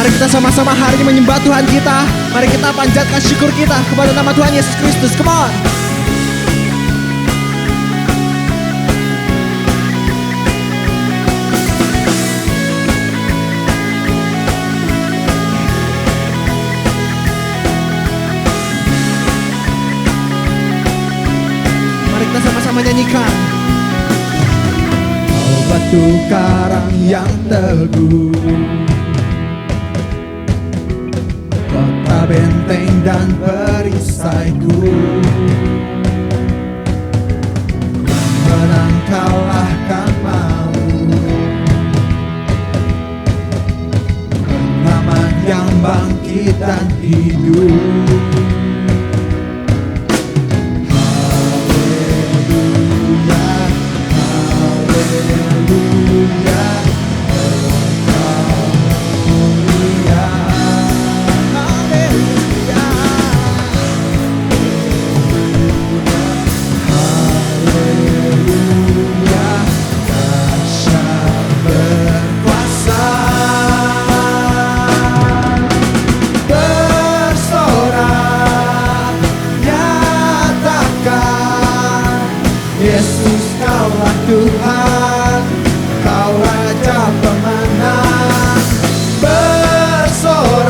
Mari kita sama-sama hari ini menyembah Tuhan kita. Mari kita panjatkan syukur kita kepada nama Tuhan Yesus Kristus. Come on. Mari kita sama-sama nyanyikan. Kau batu karang yang teguh, kota benteng dan perisaiku, menang kalahkan mau, pengaman yang bangkit dan hidup. Yesus, Kaulah Tuhan, Kau Raja pemenang. Bersorak,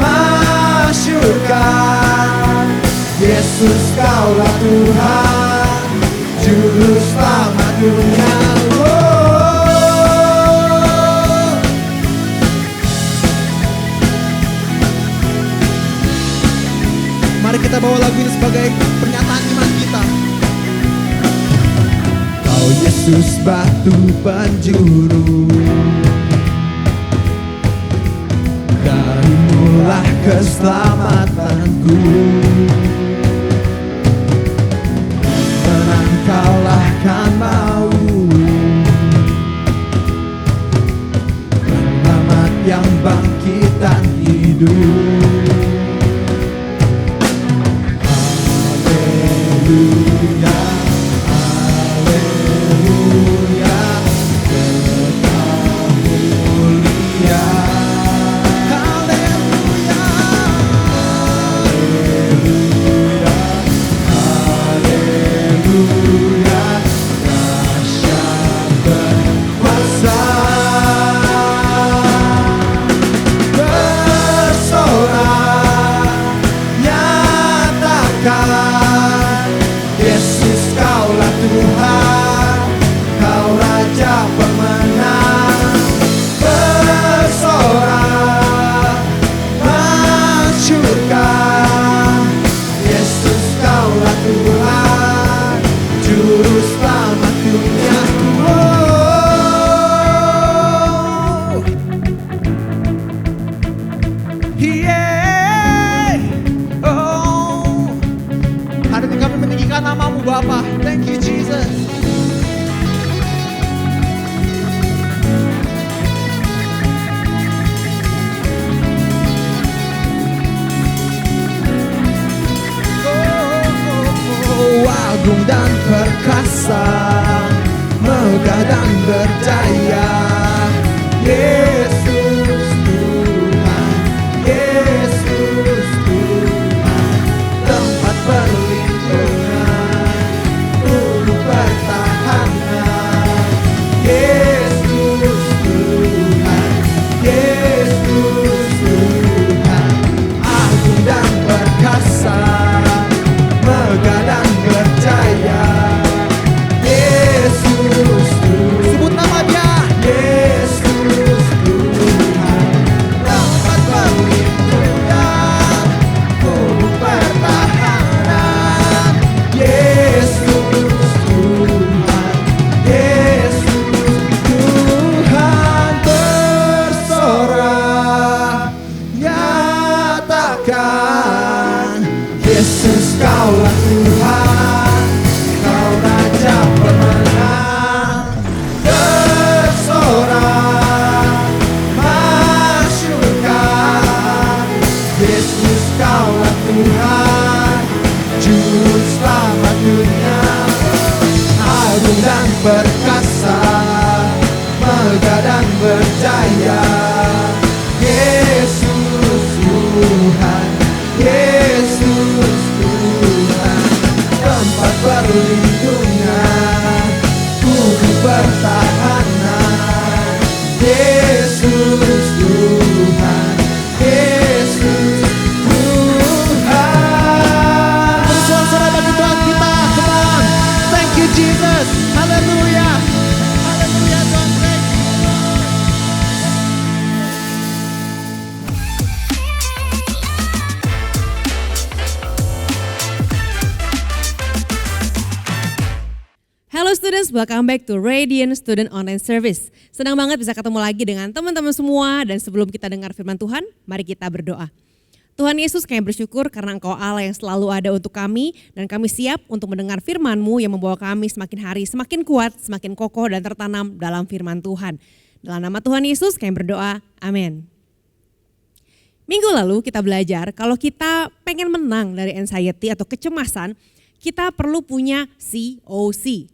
masyurkan. Yesus, Kaulah Tuhan, Juru Selamat dunia. Mari kita bawa lagu ini sebagai pernyataan iman kita. Kau Yesus batu penjuru, darimulah keselamatanku, menang kalahkan mau, penyelamat yang bangkit dan hidup. Haleluya. Yesus, Kaulah Tuhan, Kau Raja pemenang. Bersorak, masyurkan. Yesus, Kaulah Tuhan, Juru Selamat dunia. Hari ini kami meninggikan nama-Mu Bapa. Thank you Jesus. Agung dan perkasa, megah dan berdaya. Yesus Tuhan, Yesus Tuhan, tempat perlindungan, guru pertahanan. Yesus Tuhan, Yesus Tuhan, agung dan perkasa, megah dan berjaya. Yesus Tuhan, Sebut nama Dia. Yesus Tuhan, tempat perlindungan, guru pertahanan. Yesus Tuhan, Yesus Tuhan, bersorak, nyatakan. Yesus, Kaulah Tuhan, Kau Raja pemenang. Bersorak, masyurkan. Yesus, Kaulah Tuhan, Juru Selamat dunia. Agung dan perkasa, megah dan berjaya. Halo students, welcome back to Radiant Student Online Service. Senang banget bisa ketemu lagi dengan teman-teman semua dan sebelum kita dengar firman Tuhan, mari kita berdoa. Tuhan Yesus, kami bersyukur karena Engkau Allah yang selalu ada untuk kami dan kami siap untuk mendengar firman-Mu yang membawa kami semakin hari semakin kuat, semakin kokoh dan tertanam dalam firman Tuhan. Dalam nama Tuhan Yesus kami berdoa, amin. Minggu lalu kita belajar kalau kita pengen menang dari anxiety atau kecemasan, kita perlu punya COC,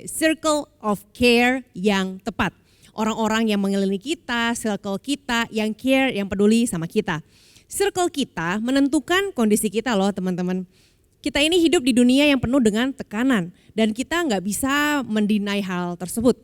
Circle of Care yang tepat. Orang-orang yang mengelilingi kita, circle kita yang care, yang peduli sama kita. Circle kita menentukan kondisi kita loh teman-teman. Kita ini hidup di dunia yang penuh dengan tekanan dan kita nggak bisa mendinai hal tersebut.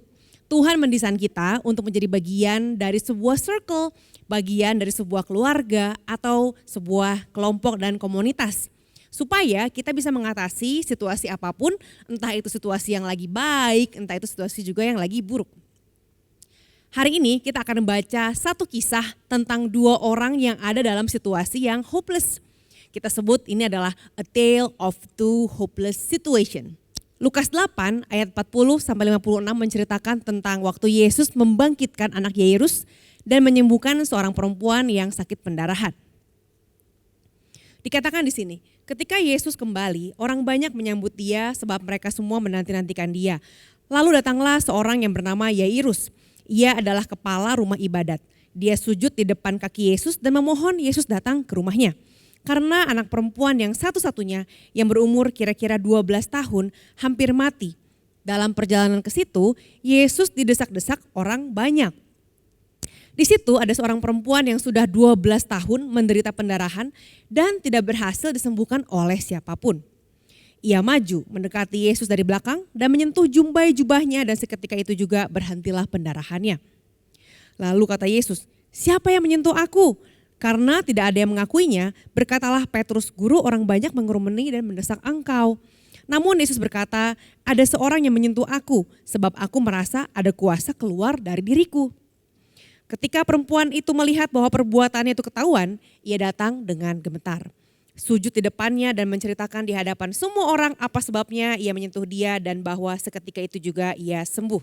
Tuhan mendesain kita untuk menjadi bagian dari sebuah circle, bagian dari sebuah keluarga atau sebuah kelompok dan komunitas. Supaya kita bisa mengatasi situasi apapun, entah itu situasi yang lagi baik, entah itu situasi juga yang lagi buruk. Hari ini kita akan membaca satu kisah tentang dua orang yang ada dalam situasi yang hopeless. Kita sebut ini adalah a tale of two hopeless situation. Lukas 8 ayat 40-56 menceritakan tentang waktu Yesus membangkitkan anak Yairus dan menyembuhkan seorang perempuan yang sakit pendarahan. Dikatakan di sini, ketika Yesus kembali, orang banyak menyambut dia sebab mereka semua menanti-nantikan dia. Lalu datanglah seorang yang bernama Yairus. Ia adalah kepala rumah ibadat. Dia sujud di depan kaki Yesus dan memohon Yesus datang ke rumahnya. Karena anak perempuan yang satu-satunya yang berumur kira-kira 12 tahun hampir mati. Dalam perjalanan ke situ, Yesus didesak-desak orang banyak. Di situ ada seorang perempuan yang sudah 12 tahun menderita pendarahan dan tidak berhasil disembuhkan oleh siapapun. Ia maju mendekati Yesus dari belakang dan menyentuh jumbai jubahnya dan seketika itu juga berhentilah pendarahannya. Lalu kata Yesus, "Siapa yang menyentuh aku?" Karena tidak ada yang mengakuinya, berkatalah Petrus, "Guru, orang banyak mengurumuni dan mendesak engkau." Namun Yesus berkata, "Ada seorang yang menyentuh aku sebab aku merasa ada kuasa keluar dari diriku." Ketika perempuan itu melihat bahwa perbuatannya itu ketahuan, ia datang dengan gemetar. Sujud di depannya dan menceritakan di hadapan semua orang apa sebabnya ia menyentuh dia dan bahwa seketika itu juga ia sembuh.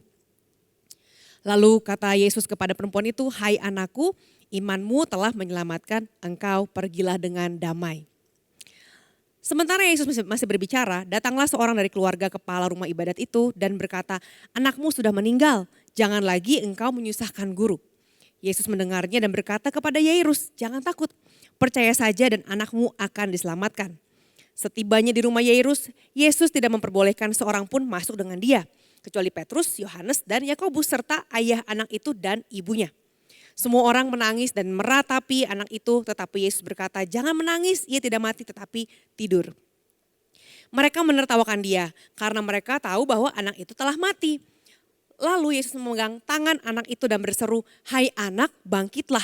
Lalu kata Yesus kepada perempuan itu, "Hai anakku, imanmu telah menyelamatkan engkau, pergilah dengan damai." Sementara Yesus masih berbicara, datanglah seorang dari keluarga kepala rumah ibadat itu dan berkata, "Anakmu sudah meninggal, jangan lagi engkau menyusahkan guru." Yesus mendengarnya dan berkata kepada Yairus, "Jangan takut, percaya saja dan anakmu akan diselamatkan." Setibanya di rumah Yairus, Yesus tidak memperbolehkan seorang pun masuk dengan dia, kecuali Petrus, Yohanes, dan Yakobus serta ayah anak itu dan ibunya. Semua orang menangis dan meratapi anak itu, tetapi Yesus berkata, "Jangan menangis, ia tidak mati tetapi tidur." Mereka menertawakan dia karena mereka tahu bahwa anak itu telah mati. Lalu Yesus memegang tangan anak itu dan berseru, "Hai anak, bangkitlah."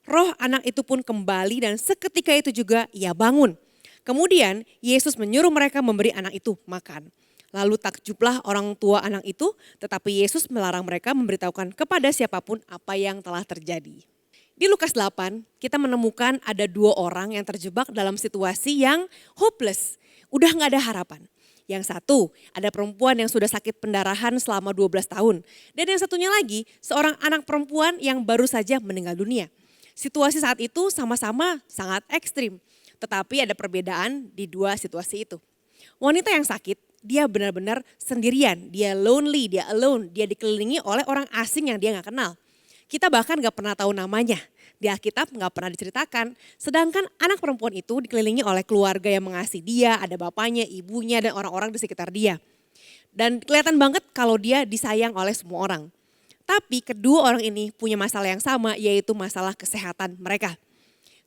Roh anak itu pun kembali dan seketika itu juga ia bangun. Kemudian Yesus menyuruh mereka memberi anak itu makan. Lalu takjublah orang tua anak itu, tetapi Yesus melarang mereka memberitahukan kepada siapapun apa yang telah terjadi. Di Lukas 8 kita menemukan ada dua orang yang terjebak dalam situasi yang hopeless. Udah gak ada harapan. Yang satu, ada perempuan yang sudah sakit pendarahan selama 12 tahun. Dan yang satunya lagi, seorang anak perempuan yang baru saja meninggal dunia. Situasi saat itu sama-sama sangat ekstrim. Tetapi ada perbedaan di dua situasi itu. Wanita yang sakit, dia benar-benar sendirian. Dia lonely, dia alone. Dia dikelilingi oleh orang asing yang dia gak kenal. Kita bahkan gak pernah tahu namanya. Di Alkitab gak pernah diceritakan. Sedangkan anak perempuan itu dikelilingi oleh keluarga yang mengasihi dia, ada bapaknya, ibunya, dan orang-orang di sekitar dia. Dan kelihatan banget kalau dia disayang oleh semua orang. Tapi kedua orang ini punya masalah yang sama, yaitu masalah kesehatan mereka.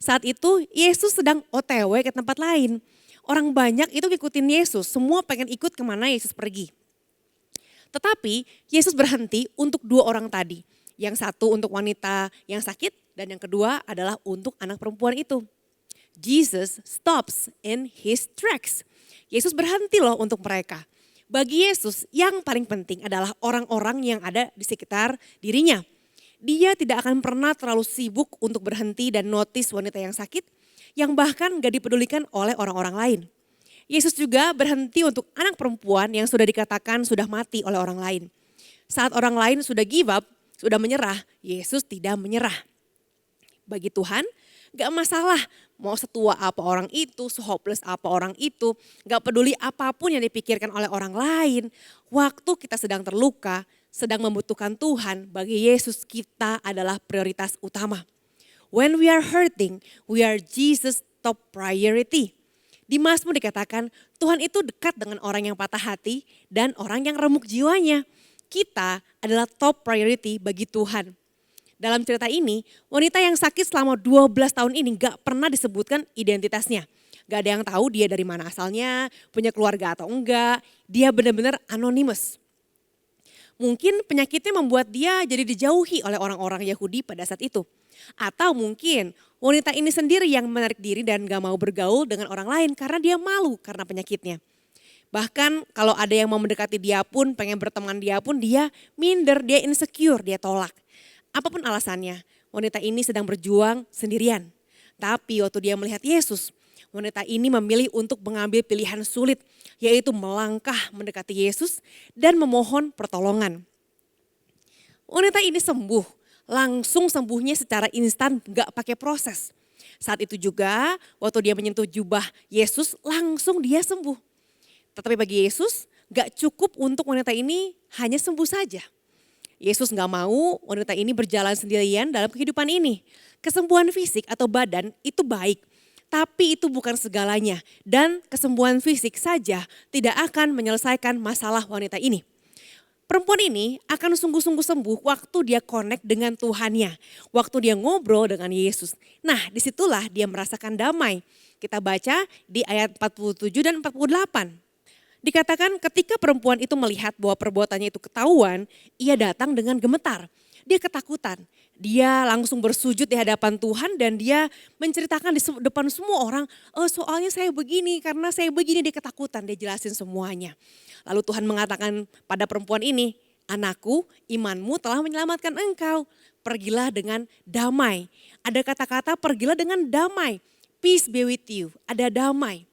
Saat itu Yesus sedang OTW ke tempat lain. Orang banyak itu ngikutin Yesus, semua pengen ikut kemana Yesus pergi. Tetapi Yesus berhenti untuk dua orang tadi. Yang satu untuk wanita yang sakit dan yang kedua adalah untuk anak perempuan itu. Jesus stops in his tracks. Yesus berhenti loh untuk mereka. Bagi Yesus yang paling penting adalah orang-orang yang ada di sekitar dirinya. Dia tidak akan pernah terlalu sibuk untuk berhenti dan notice wanita yang sakit yang bahkan gak dipedulikan oleh orang-orang lain. Yesus juga berhenti untuk anak perempuan yang sudah dikatakan sudah mati oleh orang lain. Saat orang lain sudah give up, sudah menyerah, Yesus tidak menyerah. Bagi Tuhan, gak masalah mau setua apa orang itu, se-hopeless apa orang itu, gak peduli apapun yang dipikirkan oleh orang lain. Waktu kita sedang terluka, sedang membutuhkan Tuhan, bagi Yesus kita adalah prioritas utama. When we are hurting, we are Jesus' top priority. Di Mazmur dikatakan Tuhan itu dekat dengan orang yang patah hati dan orang yang remuk jiwanya. Kita adalah top priority bagi Tuhan. Dalam cerita ini, wanita yang sakit selama 12 tahun ini gak pernah disebutkan identitasnya. Gak ada yang tahu dia dari mana asalnya, punya keluarga atau enggak. Dia benar-benar anonymous. Mungkin penyakitnya membuat dia jadi dijauhi oleh orang-orang Yahudi pada saat itu. Atau mungkin wanita ini sendiri yang menarik diri dan gak mau bergaul dengan orang lain karena dia malu karena penyakitnya. Bahkan kalau ada yang mau mendekati dia pun, pengen berteman dia pun, dia minder, dia insecure, dia tolak. Apapun alasannya, wanita ini sedang berjuang sendirian. Tapi waktu dia melihat Yesus, wanita ini memilih untuk mengambil pilihan sulit, yaitu melangkah mendekati Yesus dan memohon pertolongan. Wanita ini sembuh. Langsung sembuhnya secara instan, gak pakai proses. Saat itu juga waktu dia menyentuh jubah Yesus, langsung dia sembuh. Tetapi bagi Yesus gak cukup untuk wanita ini hanya sembuh saja. Yesus gak mau wanita ini berjalan sendirian dalam kehidupan ini. Kesembuhan fisik atau badan itu baik, tapi itu bukan segalanya. Dan kesembuhan fisik saja tidak akan menyelesaikan masalah wanita ini. Perempuan ini akan sungguh-sungguh sembuh waktu dia connect dengan Tuhannya. Waktu dia ngobrol dengan Yesus. Nah, disitulah dia merasakan damai. Kita baca di ayat 47 dan 48. Dikatakan ketika perempuan itu melihat bahwa perbuatannya itu ketahuan, ia datang dengan gemetar. Dia ketakutan. Dia langsung bersujud di hadapan Tuhan dan dia menceritakan di depan semua orang, oh soalnya saya begini, karena saya begini, dia ketakutan, dia jelasin semuanya. Lalu Tuhan mengatakan pada perempuan ini, anakku, imanmu telah menyelamatkan engkau. Pergilah dengan damai. Ada kata-kata pergilah dengan damai. Peace be with you, ada damai.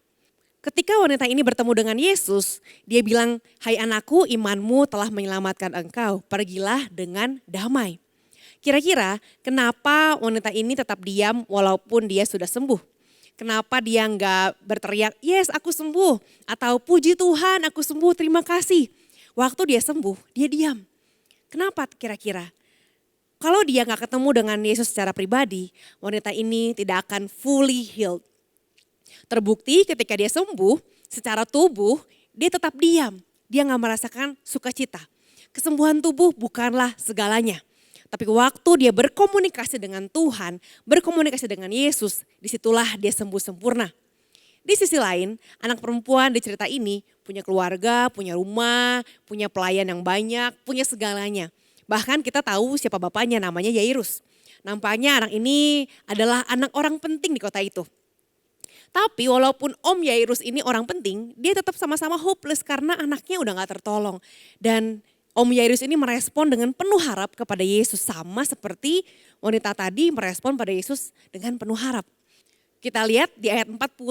Ketika wanita ini bertemu dengan Yesus, dia bilang, hai anakku, imanmu telah menyelamatkan engkau. Pergilah dengan damai. Kira-kira kenapa wanita ini tetap diam walaupun dia sudah sembuh? Kenapa dia enggak berteriak, yes aku sembuh. Atau puji Tuhan aku sembuh, terima kasih. Waktu dia sembuh, dia diam. Kenapa kira-kira? Kalau dia enggak ketemu dengan Yesus secara pribadi, wanita ini tidak akan fully healed. Terbukti ketika dia sembuh, secara tubuh dia tetap diam. Dia enggak merasakan sukacita. Kesembuhan tubuh bukanlah segalanya. Tapi waktu dia berkomunikasi dengan Tuhan, berkomunikasi dengan Yesus, disitulah dia sembuh sempurna. Di sisi lain, anak perempuan di cerita ini punya keluarga, punya rumah, punya pelayan yang banyak, punya segalanya. Bahkan kita tahu siapa bapaknya, namanya Yairus. Nampaknya anak ini adalah anak orang penting di kota itu. Tapi walaupun Om Yairus ini orang penting, dia tetap sama-sama hopeless karena anaknya udah gak tertolong. Dan Om Yairus ini merespon dengan penuh harap kepada Yesus. Sama seperti wanita tadi merespon pada Yesus dengan penuh harap. Kita lihat di ayat 45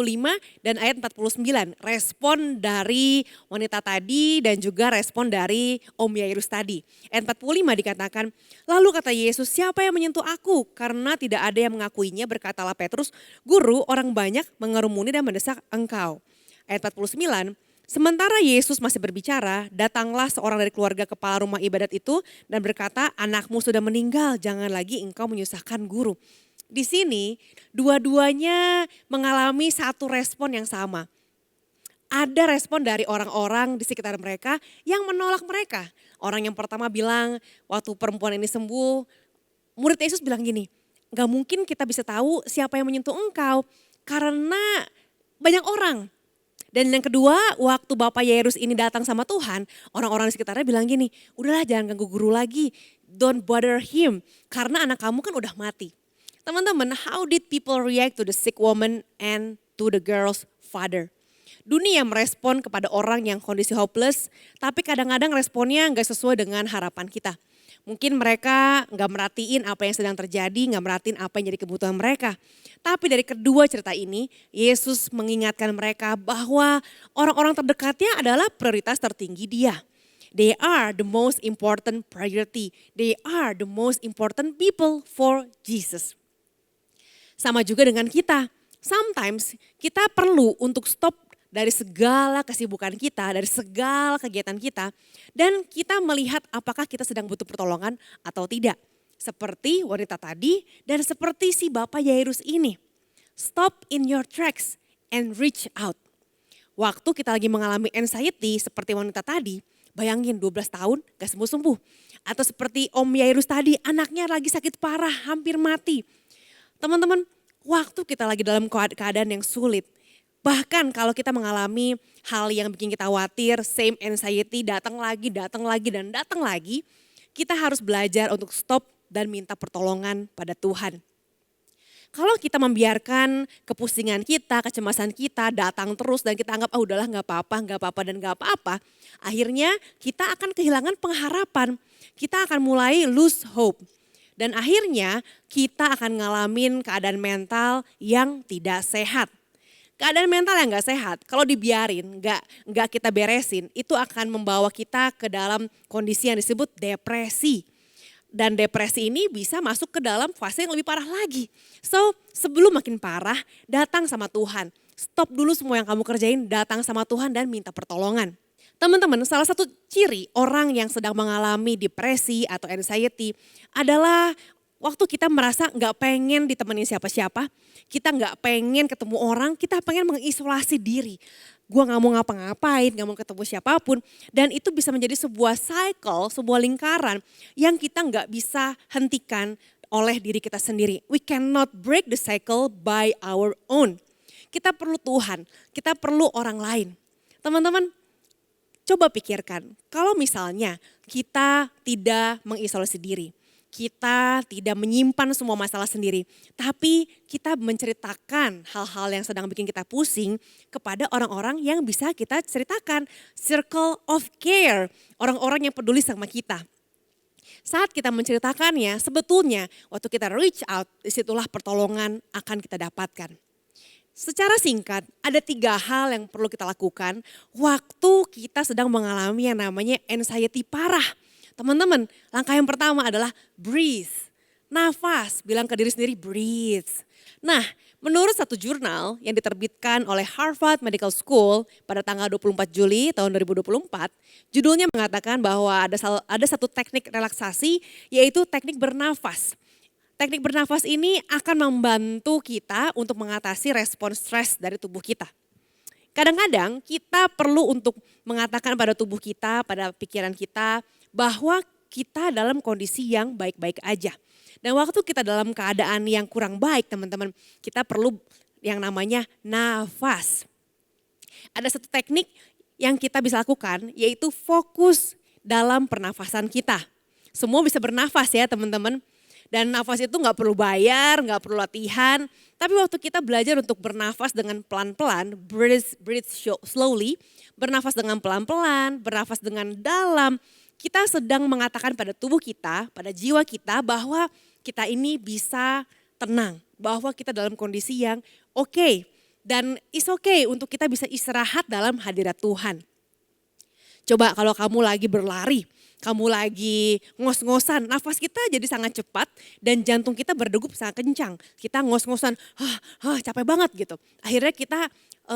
dan ayat 49. Respon dari wanita tadi dan juga respon dari Om Yairus tadi. Ayat 45 dikatakan, lalu kata Yesus, siapa yang menyentuh aku? Karena tidak ada yang mengakuinya, berkatalah Petrus, guru, orang banyak mengerumuni dan mendesak engkau. Ayat 49, sementara Yesus masih berbicara, datanglah seorang dari keluarga kepala rumah ibadat itu dan berkata, anakmu sudah meninggal, jangan lagi engkau menyusahkan guru. Di sini dua-duanya mengalami satu respon yang sama. Ada respon dari orang-orang di sekitar mereka yang menolak mereka. Orang yang pertama bilang waktu perempuan ini sembuh, murid Yesus bilang gini, gak mungkin kita bisa tahu siapa yang menyentuh engkau karena banyak orang. Dan yang kedua, waktu Bapak Yairus ini datang sama Tuhan, orang-orang di sekitarnya bilang gini, udahlah jangan ganggu guru lagi, don't bother him, karena anak kamu kan udah mati. Teman-teman, how did people react to the sick woman and to the girl's father? Dunia merespon kepada orang yang kondisi hopeless, tapi kadang-kadang responnya gak sesuai dengan harapan kita. Mungkin mereka nggak merhatiin apa yang sedang terjadi, nggak merhatiin apa yang jadi kebutuhan mereka. Tapi dari kedua cerita ini, Yesus mengingatkan mereka bahwa orang-orang terdekatnya adalah prioritas tertinggi dia. They are the most important priority. They are the most important people for Jesus. Sama juga dengan kita. Sometimes kita perlu untuk stop dari segala kesibukan kita, dari segala kegiatan kita, dan kita melihat apakah kita sedang butuh pertolongan atau tidak. Seperti wanita tadi dan seperti si Bapak Yairus ini. Stop in your tracks and reach out. Waktu kita lagi mengalami anxiety seperti wanita tadi, bayangin 12 tahun gak sembuh-sembuh. Atau seperti Om Yairus tadi, anaknya lagi sakit parah, hampir mati. Teman-teman, waktu kita lagi dalam keadaan yang sulit, bahkan kalau kita mengalami hal yang bikin kita khawatir, same anxiety, datang lagi, dan datang lagi, kita harus belajar untuk stop dan minta pertolongan pada Tuhan. Kalau kita membiarkan kepusingan kita, kecemasan kita datang terus dan kita anggap udahlah gak apa-apa, akhirnya kita akan kehilangan pengharapan, kita akan mulai lose hope. Dan akhirnya kita akan ngalamin keadaan mental yang tidak sehat. Keadaan mental yang gak sehat, kalau dibiarin, gak kita beresin, itu akan membawa kita ke dalam kondisi yang disebut depresi. Dan depresi ini bisa masuk ke dalam fase yang lebih parah lagi. So, sebelum makin parah, datang sama Tuhan. Stop dulu semua yang kamu kerjain, datang sama Tuhan dan minta pertolongan. Teman-teman, salah satu ciri orang yang sedang mengalami depresi atau anxiety adalah waktu kita merasa gak pengen ditemenin siapa-siapa, kita gak pengen ketemu orang, kita pengen mengisolasi diri. Gue gak mau ngapa-ngapain, gak mau ketemu siapapun. Dan itu bisa menjadi sebuah cycle, sebuah lingkaran yang kita gak bisa hentikan oleh diri kita sendiri. We cannot break the cycle by our own. Kita perlu Tuhan, kita perlu orang lain. Teman-teman, coba pikirkan, kalau misalnya kita tidak mengisolasi diri, kita tidak menyimpan semua masalah sendiri, tapi kita menceritakan hal-hal yang sedang bikin kita pusing kepada orang-orang yang bisa kita ceritakan. Circle of care, orang-orang yang peduli sama kita. Saat kita menceritakannya, sebetulnya waktu kita reach out, disitulah pertolongan akan kita dapatkan. Secara singkat, ada 3 hal yang perlu kita lakukan waktu kita sedang mengalami yang namanya anxiety parah. Teman-teman, langkah yang pertama adalah breathe. Nafas, bilang ke diri sendiri breathe. Nah, menurut satu jurnal yang diterbitkan oleh Harvard Medical School pada tanggal 24 Juli tahun 2024, judulnya mengatakan bahwa ada satu teknik relaksasi yaitu teknik bernafas. Teknik bernafas ini akan membantu kita untuk mengatasi respon stres dari tubuh kita. Kadang-kadang kita perlu untuk mengatakan pada tubuh kita, pada pikiran kita bahwa kita dalam kondisi yang baik-baik aja. Dan waktu kita dalam keadaan yang kurang baik teman-teman, kita perlu yang namanya nafas. Ada satu teknik yang kita bisa lakukan yaitu fokus dalam pernafasan kita. Semua bisa bernafas ya teman-teman. Dan nafas itu gak perlu bayar, gak perlu latihan. Tapi waktu kita belajar untuk bernafas dengan pelan-pelan, breathe slowly, bernafas dengan pelan-pelan, bernafas dengan dalam, kita sedang mengatakan pada tubuh kita, pada jiwa kita bahwa kita ini bisa tenang. Bahwa kita dalam kondisi yang oke. Dan it's okay untuk kita bisa istirahat dalam hadirat Tuhan. Coba kalau kamu lagi berlari, kamu lagi ngos-ngosan, nafas kita jadi sangat cepat dan jantung kita berdegup sangat kencang. Kita ngos-ngosan, capek banget gitu. Akhirnya kita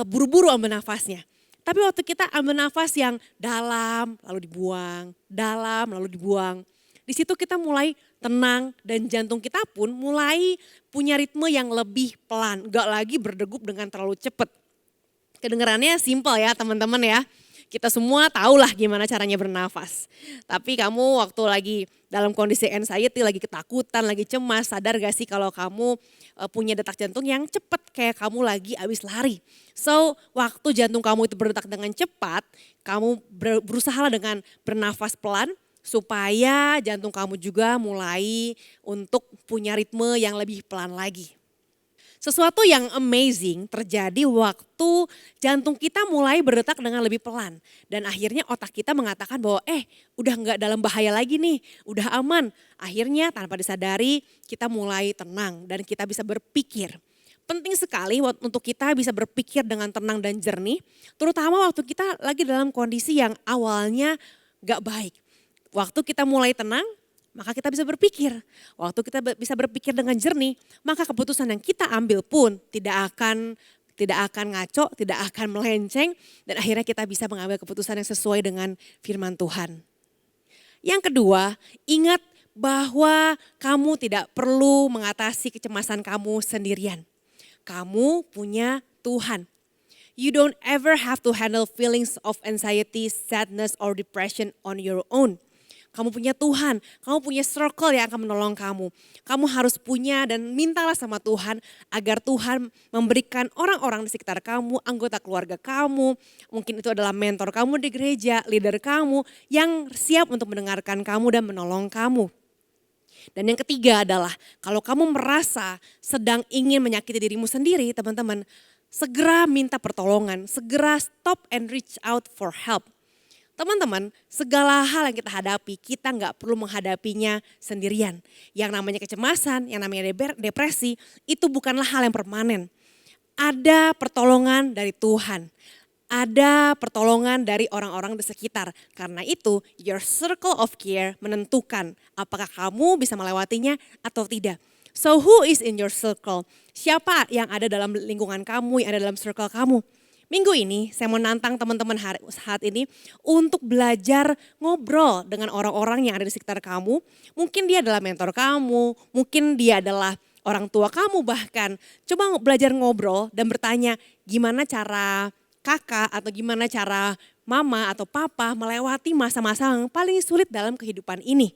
buru-buru ambil nafasnya. Tapi waktu kita ambil nafas yang dalam lalu dibuang, dalam lalu dibuang. Di situ kita mulai tenang dan jantung kita pun mulai punya ritme yang lebih pelan. Gak lagi berdegup dengan terlalu cepat. Kedengarannya simple ya teman-teman ya. Kita semua tahulah gimana caranya bernafas. Tapi kamu waktu lagi dalam kondisi anxiety, lagi ketakutan, lagi cemas, sadar gak sih kalau kamu punya detak jantung yang cepat kayak kamu lagi habis lari. So waktu jantung kamu itu berdetak dengan cepat, kamu berusaha dengan bernafas pelan supaya jantung kamu juga mulai untuk punya ritme yang lebih pelan lagi. Sesuatu yang amazing terjadi waktu jantung kita mulai berdetak dengan lebih pelan. Dan akhirnya otak kita mengatakan bahwa udah nggak dalam bahaya lagi nih, udah aman. Akhirnya tanpa disadari kita mulai tenang dan kita bisa berpikir. Penting sekali untuk kita bisa berpikir dengan tenang dan jernih, terutama waktu kita lagi dalam kondisi yang awalnya gak baik. Waktu kita mulai tenang, maka kita bisa berpikir. Waktu kita bisa berpikir dengan jernih, maka keputusan yang kita ambil pun tidak akan ngaco, tidak akan melenceng, dan akhirnya kita bisa mengambil keputusan yang sesuai dengan firman Tuhan. Yang kedua, ingat bahwa kamu tidak perlu mengatasi kecemasan kamu sendirian. Kamu punya Tuhan. You don't ever have to handle feelings of anxiety, sadness, or depression on your own. Kamu punya Tuhan, kamu punya circle yang akan menolong kamu. Kamu harus punya dan mintalah sama Tuhan agar Tuhan memberikan orang-orang di sekitar kamu, anggota keluarga kamu, mungkin itu adalah mentor kamu di gereja, leader kamu yang siap untuk mendengarkan kamu dan menolong kamu. Dan yang ketiga adalah kalau kamu merasa sedang ingin menyakiti dirimu sendiri, teman-teman, segera minta pertolongan, segera stop and reach out for help. Teman-teman, segala hal yang kita hadapi, kita nggak perlu menghadapinya sendirian. Yang namanya kecemasan, yang namanya depresi, itu bukanlah hal yang permanen. Ada pertolongan dari Tuhan. Ada pertolongan dari orang-orang di sekitar. Karena itu, your circle of care menentukan apakah kamu bisa melewatinya atau tidak. So who is in your circle? Siapa yang ada dalam lingkungan kamu, yang ada dalam circle kamu? Minggu ini saya mau nantang teman-teman saat ini untuk belajar ngobrol dengan orang-orang yang ada di sekitar kamu. Mungkin dia adalah mentor kamu, mungkin dia adalah orang tua kamu bahkan. Coba belajar ngobrol dan bertanya gimana cara kakak atau gimana cara mama atau papa melewati masa-masa yang paling sulit dalam kehidupan ini.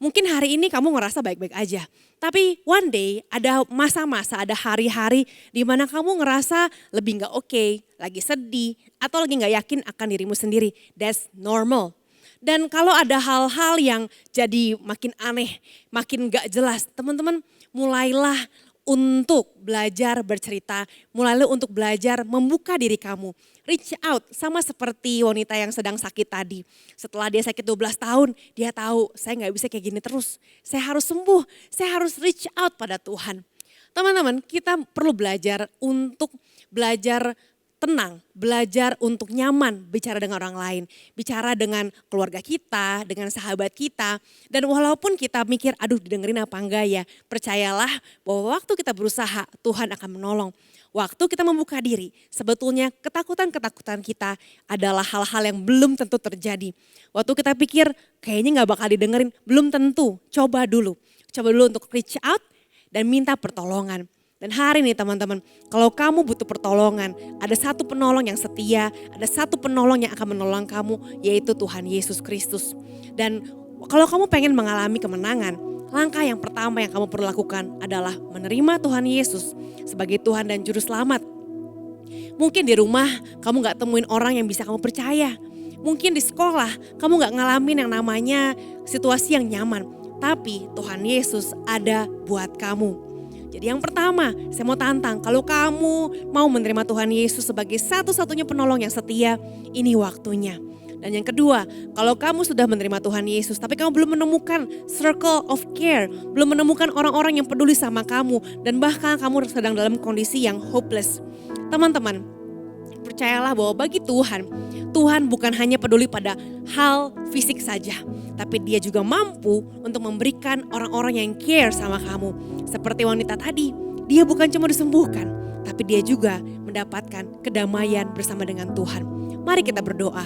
Mungkin hari ini kamu ngerasa baik-baik aja. Tapi one day ada masa-masa, ada hari-hari di mana kamu ngerasa lebih gak oke, lagi sedih, atau lagi gak yakin akan dirimu sendiri. That's normal. Dan kalau ada hal-hal yang jadi makin aneh, makin gak jelas, teman-teman mulailah untuk belajar bercerita, mulailah untuk belajar membuka diri kamu. Reach out sama seperti wanita yang sedang sakit tadi. Setelah dia sakit 12 tahun, dia tahu saya gak bisa kayak gini terus. Saya harus sembuh, saya harus reach out pada Tuhan. Teman-teman, kita perlu belajar untuk belajar tenang, belajar untuk nyaman bicara dengan orang lain. Bicara dengan keluarga kita, dengan sahabat kita. Dan walaupun kita mikir, aduh didengerin apa enggak ya. Percayalah bahwa waktu kita berusaha, Tuhan akan menolong. Waktu kita membuka diri, sebetulnya ketakutan-ketakutan kita adalah hal-hal yang belum tentu terjadi. Waktu kita pikir kayaknya gak bakal didengerin, belum tentu. Coba dulu untuk reach out dan minta pertolongan. Dan hari ini teman-teman, kalau kamu butuh pertolongan, ada satu penolong yang setia, ada satu penolong yang akan menolong kamu, yaitu Tuhan Yesus Kristus. Dan kalau kamu pengen mengalami kemenangan, langkah yang pertama yang kamu perlu lakukan adalah menerima Tuhan Yesus sebagai Tuhan dan Juru Selamat. Mungkin di rumah kamu gak temuin orang yang bisa kamu percaya. Mungkin di sekolah kamu gak ngalamin yang namanya situasi yang nyaman. Tapi Tuhan Yesus ada buat kamu. Jadi yang pertama, saya mau tantang, kalau kamu mau menerima Tuhan Yesus sebagai satu-satunya penolong yang setia, ini waktunya. Dan yang kedua, kalau kamu sudah menerima Tuhan Yesus, tapi kamu belum menemukan circle of care, belum menemukan orang-orang yang peduli sama kamu, dan bahkan kamu sedang dalam kondisi yang hopeless. Teman-teman, percayalah bahwa bagi Tuhan, Tuhan bukan hanya peduli pada hal fisik saja, tapi Dia juga mampu untuk memberikan orang-orang yang care sama kamu. Seperti wanita tadi, dia bukan cuma disembuhkan, tapi dia juga mendapatkan kedamaian bersama dengan Tuhan. Mari kita berdoa.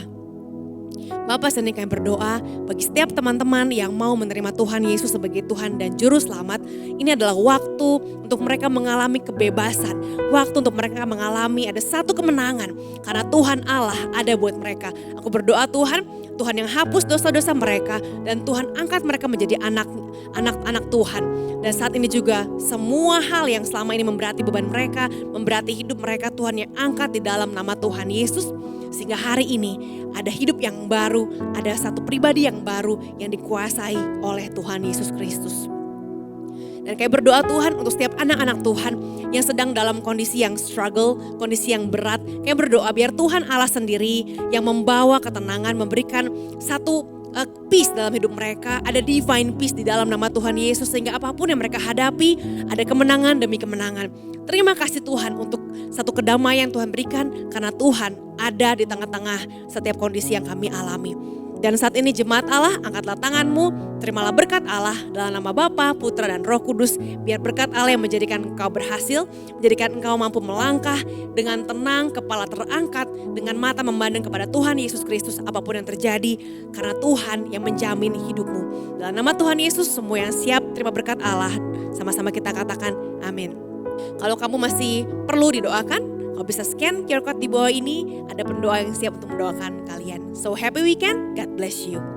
Bapa, seni kami berdoa bagi setiap teman-teman yang mau menerima Tuhan Yesus sebagai Tuhan dan Juru Selamat. Ini adalah waktu untuk mereka mengalami kebebasan. Waktu untuk mereka mengalami ada satu kemenangan. Karena Tuhan Allah ada buat mereka. Aku berdoa Tuhan yang hapus dosa-dosa mereka. Dan Tuhan angkat mereka menjadi anak-anak Tuhan. Dan saat ini juga semua hal yang selama ini memberati beban mereka, memberati hidup mereka, Tuhan yang angkat di dalam nama Tuhan Yesus. Sehingga hari ini ada hidup yang baru, ada satu pribadi yang baru yang dikuasai oleh Tuhan Yesus Kristus. Dan kayak berdoa Tuhan untuk setiap anak-anak Tuhan yang sedang dalam kondisi yang struggle, kondisi yang berat. Kayak berdoa biar Tuhan Allah sendiri yang membawa ketenangan, memberikan satu peace dalam hidup mereka. Ada divine peace di dalam nama Tuhan Yesus sehingga apapun yang mereka hadapi ada kemenangan demi kemenangan. Terima kasih Tuhan untuk satu kedamaian Tuhan berikan karena Tuhan ada di tengah-tengah setiap kondisi yang kami alami. Dan saat ini jemaat Allah, angkatlah tanganmu, terimalah berkat Allah dalam nama Bapa, Putra dan Roh Kudus. Biar berkat Allah yang menjadikan engkau berhasil, menjadikan engkau mampu melangkah dengan tenang, kepala terangkat, dengan mata memandang kepada Tuhan Yesus Kristus apapun yang terjadi. Karena Tuhan yang menjamin hidupmu. Dalam nama Tuhan Yesus, semua yang siap terima berkat Allah, sama-sama kita katakan amin. Kalau kamu masih perlu didoakan, kau bisa scan QR code di bawah ini, ada pendoa yang siap untuk mendoakan kalian. So happy weekend, God bless you.